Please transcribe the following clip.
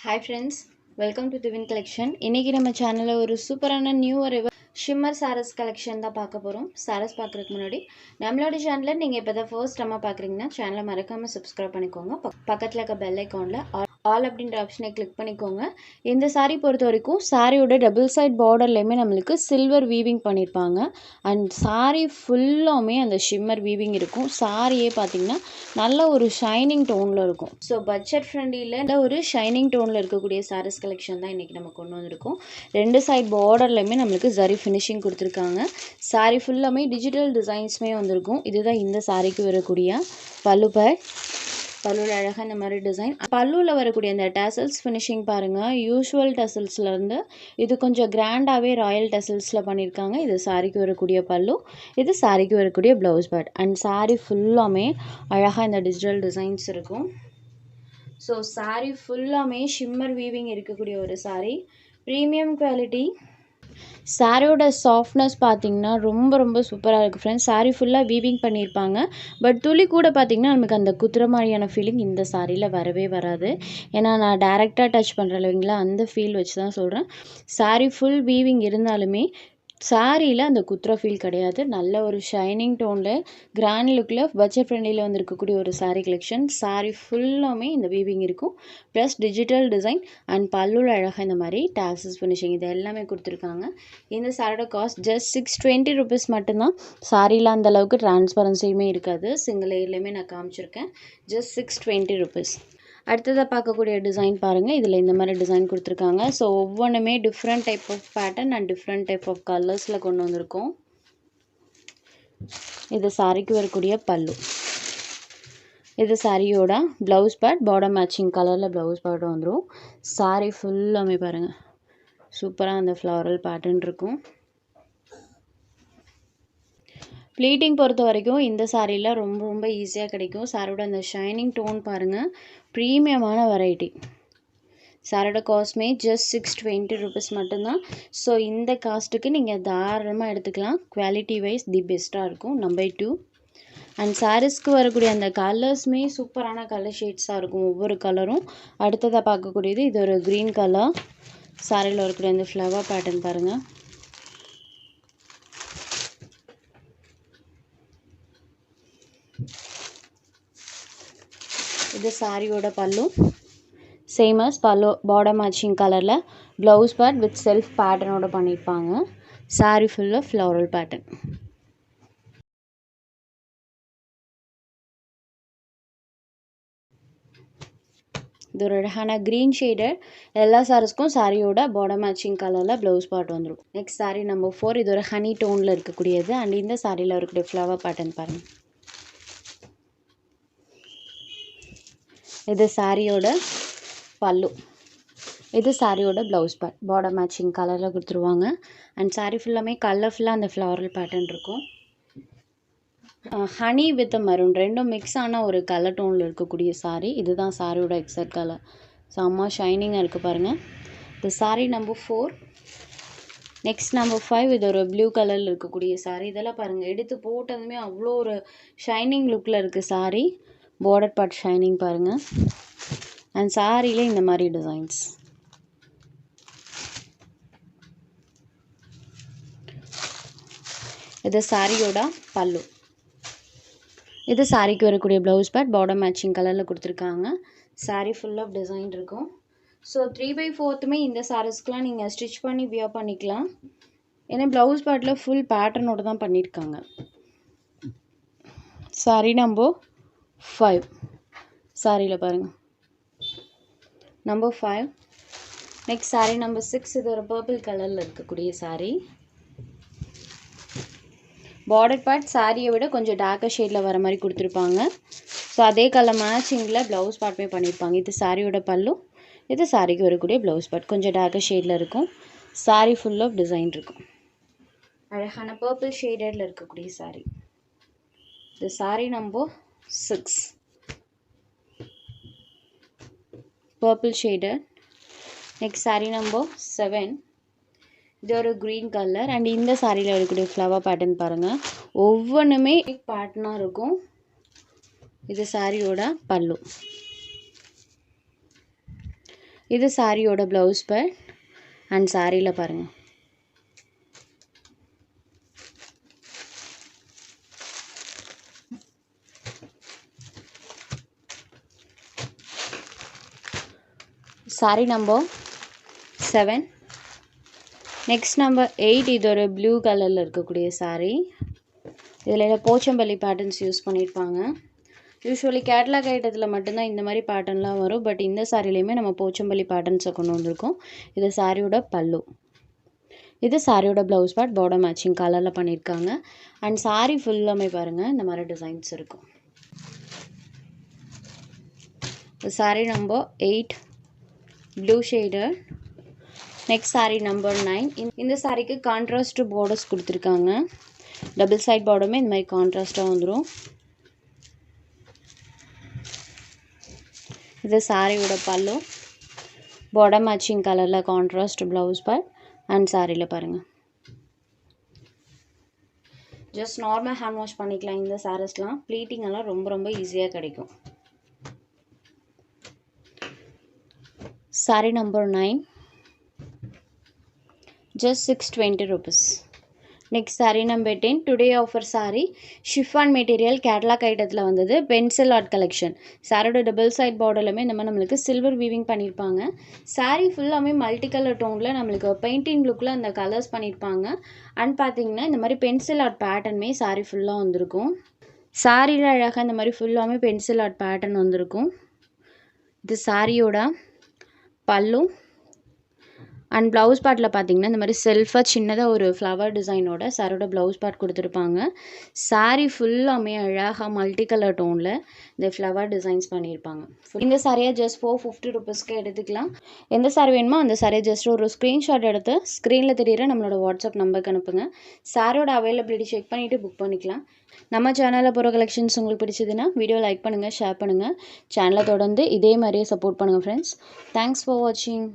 Hi friends, welcome to Divin Collection. இன்னைக்கு நம்ம சேனல்ல ஒரு சூப்பரான நியூ ஷிம்மர் சாரீஸ் கலெக்ஷன் தான் பார்க்க போறோம். சாரீஸ் பார்க்கறதுக்கு முன்னாடி நம்மளோட சேனலை நீங்க இப்பதான் ஃபர்ஸ்ட் டைமா பார்க்கறீங்கன்னா சேனலை மறக்காம subscribe பண்ணிக்கோங்க. பக்கத்துல இருக்க பெல் ஐகான்ல ஆல் அப்படின்ற ஆப்ஷனை கிளிக் பண்ணிக்கோங்க. இந்த saree பொறுத்த வரைக்கும் சாரியோட டபுள் சைட் பார்டர்லயுமே நம்மளுக்கு சில்வர் வீவிங் பண்ணிருப்பாங்க. அண்ட் saree ஃபுல்லாமே அந்த ஷிம்மர் வீவிங் இருக்கும். சாரியே பாத்தீங்கன்னா நல்ல ஒரு ஷைனிங் டோன்ல இருக்கும். ஸோ பட்ஜெட் ஃப்ரெண்ட்லியில் ஒரு ஷைனிங் டோனில் இருக்கக்கூடிய சாரீஸ் கலெக்ஷன் தான் இன்றைக்கி நம்ம கொண்டு வந்திருக்கோம். ரெண்டு சைட் பார்டர்லையுமே நம்மளுக்கு ஜரி ஃபினிஷிங் கொடுத்துருக்காங்க. சாரீ ஃபுல்லாமே டிஜிட்டல் டிசைன்ஸுமே வந்திருக்கும். இதுதான் இந்த சாரீக்கு வரக்கூடிய பல்லு பேட். பல்லுவில் அழகாக இந்த மாதிரி டிசைன். பல்லுவில் வரக்கூடிய இந்த டசல்ஸ் ஃபினிஷிங் பாருங்கள். யூஷுவல் டசல்ஸ்லேருந்து இது கொஞ்சம் கிராண்டாகவே ராயல் டசல்ஸில் பண்ணியிருக்காங்க. இது சாரிக்கு வரக்கூடிய பல்லு, இது சாரிக்கு வரக்கூடிய ப்ளவுஸ் பேட். அண்ட் சாரீ ஃபுல்லாமே அழகாக இந்த டிஜிட்டல் டிசைன்ஸ் இருக்கும். ஸோ சாரீ ஃபுல்லாமே ஷிம்மர் வீவிங் இருக்கக்கூடிய ஒரு சாரீ. Premium quality. சாரியோட சாஃப்ட்னஸ் பார்த்தீங்கன்னா ரொம்ப சூப்பராக இருக்குது ஃப்ரெண்ட்ஸ். சாரீ ஃபுல்லாக வீவிங் பண்ணியிருப்பாங்க. பட் துளி கூட பார்த்தீங்கன்னா நமக்கு அந்த குத்துற மாதிரியான ஃபீலிங் இந்த சாரியில் வரவே வராது. ஏன்னா நான் டைரெக்டாக டச் பண்ணுறேன் இல்லைங்களா, அந்த ஃபீல் வச்சு தான் சொல்கிறேன். சாரீ ஃபுல் வீவிங் இருந்தாலுமே சாரியில் அந்த குத்துற ஃபீல் கிடையாது. நல்ல ஒரு ஷைனிங் டோனில் கிராண்ட் லுக்கில் பட்ஜெட் ஃப்ரெண்ட்லியில் வந்திருக்கக்கூடிய ஒரு சாரீ கலெக்ஷன். சாரீ ஃபுல்லாமே இந்த வீவிங் இருக்கும். ப்ளஸ் டிஜிட்டல் டிசைன் அண்ட் பல்லுவில் அழகாக இந்த மாதிரி டாசஸ் ஃபினிஷிங் இது எல்லாமே கொடுத்துருக்காங்க. இந்த சாரியோட காஸ்ட் ஜஸ்ட் 620 rupees மட்டும்தான். சாரியில் அந்தளவுக்கு டிரான்ஸ்பரன்சியுமே இருக்காது. சிங்கிள் லேயர்லேயுமே நான் காமிச்சிருக்கேன். Just 620 rupees. அடுத்ததாக பார்க்கக்கூடிய டிசைன் பாருங்கள். இதில் இந்த மாதிரி டிசைன் கொடுத்துருக்காங்க. ஸோ ஒவ்வொன்றுமே different type of pattern and different type of கலர்ஸில் கொண்டு வந்திருக்கோம். இது சாரிக்கு வரக்கூடிய பல்லு. இது சாரியோட ப்ளவுஸ் பேட். பார்டர் மேட்சிங் கலரில் ப்ளவுஸ் பேட் வந்துடும். சாரி ஃபுல்லாமே பாருங்கள் சூப்பராக அந்த ஃப்ளாரல் பேட்டர்ன் இருக்கும். ப்ளீட்டிங் பொறுத்த வரைக்கும் இந்த சாரியில் ரொம்ப ஈஸியாக கிடைக்கும். சாரியோட அந்த ஷைனிங் டோன் பாருங்கள். ப்ரீமியமான வெரைட்டி. சாரியோட காஸ்ட்மே ஜஸ்ட் 620 rupees மட்டும்தான். ஸோ இந்த காஸ்ட்டுக்கு நீங்கள் தாராளமாக எடுத்துக்கலாம். குவாலிட்டி வைஸ் தி பெஸ்ட்டாக இருக்கும். நம்பர் 2. அண்ட் சாரீஸ்க்கு வரக்கூடிய அந்த கலர்ஸுமே சூப்பரான கலர் ஷேட்ஸாக இருக்கும் ஒவ்வொரு கலரும். அடுத்ததாக பார்க்கக்கூடியது இது ஒரு க்ரீன் கலர். சாரியில் வரக்கூடிய அந்த ஃப்ளவர் பேட்டர்ன் பாருங்கள். இது சாரியோட பல்லு. சேமஸ் பல்லு பார்டர் மேட்சிங் கலரில் ப்ளவுஸ் பேட் வித் செல்ஃப் பேட்டர்னோட பண்ணியிருப்பாங்க. சாரி ஃபுல்லாக ஃப்ளோரல் பேட்டர்ன். இது ஒரு அழகான க்ரீன் ஷேடட். எல்லா சாரீஸ்க்கும் சாரியோட பார்டர் மேட்சிங் கலரில் ப்ளவுஸ் பேட் வந்துடும். Next sari number 4. இது ஒரு ஹனி டோனில் இருக்கக்கூடியது. அண்ட் இந்த சாரியில் இருக்கக்கூடிய ஃப்ளவர் பேட்டர்ன் பாருங்கள். இது சாரியோட பல்லு. இது சாரியோட ப்ளவுஸ் பேட். பார்டர் மேட்சிங் கலரில் கொடுத்துருவாங்க. அண்ட் சாரி ஃபுல்லாமே கலர்ஃபுல்லாக அந்த ஃப்ளாரல் பேட்டர்ன் இருக்கும். ஹனி வித் மரூன் ரெண்டும் மிக்ஸ் ஆன ஒரு கலர் டோனில் இருக்கக்கூடிய சாரி. இதுதான் சாரியோட எக்ஸாக்ட் கலர். செம்ம ஷைனிங்காக இருக்குது பாருங்கள். இது சாரி நம்பர் 4. Next number 5. இது ஒரு ப்ளூ கலரில் இருக்கக்கூடிய சாரி. இதெல்லாம் பாருங்கள் எடுத்து போட்டதுமே அவ்வளோ ஒரு ஷைனிங் லுக்கில் இருக்குது சாரி. பார்டர் பார்ட் ஷைனிங் பாருங்கள். அண்ட் சாரியில் இந்த மாதிரி டிசைன்ஸ். இது சாரியோட பல்லு. இது சாரிக்கு வரக்கூடிய ப்ளவுஸ் பேட். பார்டர் மேட்சிங் கலரில் கொடுத்துருக்காங்க. சாரி ஃபுல் ஆஃப் டிசைன் இருக்கும். ஸோ 3/4 இந்த சாரீஸ்க்கெலாம் நீங்கள் ஸ்டிச் பண்ணி வியர் பண்ணிக்கலாம். ஏன்னா ப்ளவுஸ் பேட்டில் ஃபுல் பேட்டர்னோடு தான் பண்ணியிருக்காங்க. Sorry number 5. சாரியில் பாருங்கள் நம்பர் 5. Next sari number 6. இது ஒரு பர்பிள் கலரில் இருக்கக்கூடிய சாரி. பார்டர் பார்ட் சாரியை விட கொஞ்சம் டார்க்கர் ஷேடில் வர மாதிரி கொடுத்துருப்பாங்க. ஸோ அதே கலர் மேட்சிங்கில் ப்ளவுஸ் பார்ட்டுமே பண்ணியிருப்பாங்க. இது சாரியோட பல்லு. இது சாரிக்கு வரக்கூடிய ப்ளவுஸ் பார்ட். கொஞ்சம் டார்க்கர் ஷேடில் இருக்கும். சாரி ஃபுல் ஆஃப் டிசைன் இருக்கும். அழகான பர்பிள் ஷேடடில் இருக்கக்கூடிய சாரி. இது sorry number 6. Purple shaded. Next sari number 7. இது ஒரு க்ரீன் கலர். அண்ட் இந்த சாரியில் இருக்கக்கூடிய ஃப்ளவர் பேட்டர்ன் பாருங்கள். ஒவ்வொன்றுமே பேட்டர்னாக இருக்கும். இது சாரியோட பல்லு. இது சாரியோட ப்ளவுஸ் பார்ட் அண்ட் சாரியில் பாருங்கள். Sorry number 7. Next number 8. இது ஒரு ப்ளூ கலரில் இருக்கக்கூடிய சாரீ. இதில் போச்சம்பள்ளி பேட்டர்ன்ஸ் யூஸ் பண்ணியிருப்பாங்க. யூஸ்வலி கேட்லாக் ஐட்டத்தில் மட்டும்தான் இந்த மாதிரி பேட்டர்ன்லாம் வரும். பட் இந்த சாரிலையுமே நம்ம போச்சம்பள்ளி பேட்டர்ன்ஸை கொண்டு வந்திருக்கோம். இது சாரியோட பல்லு. இது சாரியோட ப்ளவுஸ் பார்ட் பார்டர் மேட்சிங் கலரில் பண்ணியிருக்காங்க. அண்ட் சாரி ஃபுல்லாமே பாருங்கள் இந்த மாதிரி டிசைன்ஸ் இருக்கும். சாரி நம்பர் 8 ப்ளூ ஷேடர். Next sari number 9. இந்த சாரிக்கு கான்ட்ராஸ்ட் பார்டர்ஸ் கொடுத்துருக்காங்க. டபுள் சைட் பார்டருமே இந்த மாதிரி கான்ட்ராஸ்ட்டாக வந்துடும். இது சாரியோட பல்லு பார்டர் மேட்சிங் கலரில் கான்ட்ராஸ்ட் ப்ளவுஸ் பார்ட் அண்ட் சாரியில் பாருங்கள். ஜஸ்ட் நார்மல் ஹேண்ட் வாஷ் பண்ணிக்கலாம். இந்த சாரீஸ்லாம் ப்ளீட்டிங் எல்லாம் ரொம்ப ரொம்ப ஈஸியாக கிடைக்கும். Sorry number 9 just 620 rupees. Next sari number 10. Today offer sorry chiffon material catalogue ஐட்டத்தில் வந்தது. Pencil art collection. சாரியோட டபுள் சைட் பார்டர்லுமே இந்த மாதிரி நம்மளுக்கு சில்வர் வீவிங் பண்ணியிருப்பாங்க. சாரி ஃபுல்லாமே மல்டி கலர் டோனில் நம்மளுக்கு பெயிண்டிங் லுக்கில் அந்த கலர்ஸ் பண்ணியிருப்பாங்க. அண்ட் பார்த்தீங்கன்னா இந்த மாதிரி பென்சில் ஆர்ட் பேட்டர்னுமே சாரி ஃபுல்லாக வந்திருக்கும். சாரியில் அழகாக இந்த மாதிரி ஃபுல்லாமே பென்சில் ஆர்ட் பேட்டர்ன் வந்திருக்கும். இது சாரியோட பல்லு அண்ட் ப்ளவுஸ் பார்ட்டில் பார்த்தீங்கன்னா இந்த மாதிரி செல்ஃபாக சின்னதாக ஒரு ஃப்ளவர் டிசைனோட சாரோட ப்ளவுஸ் பார்ட் கொடுத்துருப்பாங்க. சாரீ ஃபுல்லாமே அழகாக மல்டி கலர் டோனில் இந்த ஃப்ளவர் டிசைன்ஸ் பண்ணியிருப்பாங்க. இந்த சாரியை ஜஸ்ட் 450 rupeesக்கு எடுத்துக்கலாம். எந்த சாரி வேணுமோ அந்த சாரியை ஜஸ்ட் ஒரு ஸ்க்ரீன்ஷாட் எடுத்து ஸ்க்ரீனில் தெரியிற நம்மளோட வாட்ஸ்அப் நம்பருக்கு அனுப்புங்க. சாரோட அவைலபிலிட்டி செக் பண்ணிவிட்டு புக் பண்ணிக்கலாம். நம்ம சேனலில் போகிற கலெக்ஷன்ஸ் உங்களுக்கு பிடிச்சதுன்னா வீடியோ லைக் பண்ணுங்கள், ஷேர் பண்ணுங்கள். சேனலை தொடர்ந்து இதே மாதிரியே சப்போர்ட் பண்ணுங்கள் ஃப்ரெண்ட்ஸ். தேங்க்ஸ் ஃபார் வாட்சிங்.